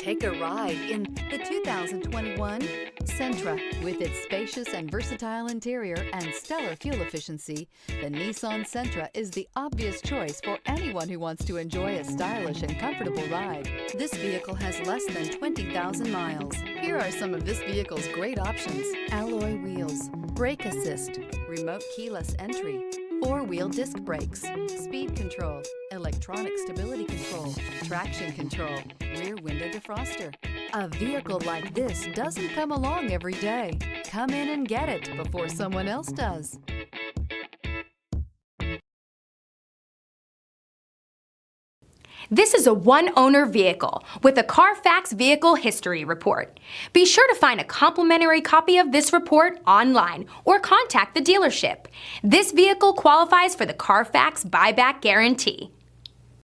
Take a ride in the 2021 Sentra. With its spacious and versatile interior and stellar fuel efficiency, the Nissan Sentra is the obvious choice for anyone who wants to enjoy a stylish and comfortable ride. This vehicle has less than 20,000 miles. Here are some of this vehicle's great options: alloy wheels, brake assist, remote keyless entry, four-wheel disc brakes, speed control, electronic stability control, traction control, rear window defroster. A vehicle like this doesn't come along every day. Come in and get it before someone else does. This is a one-owner vehicle with a Carfax Vehicle History Report. Be sure to find a complimentary copy of this report online or contact the dealership. This vehicle qualifies for the Carfax Buyback Guarantee.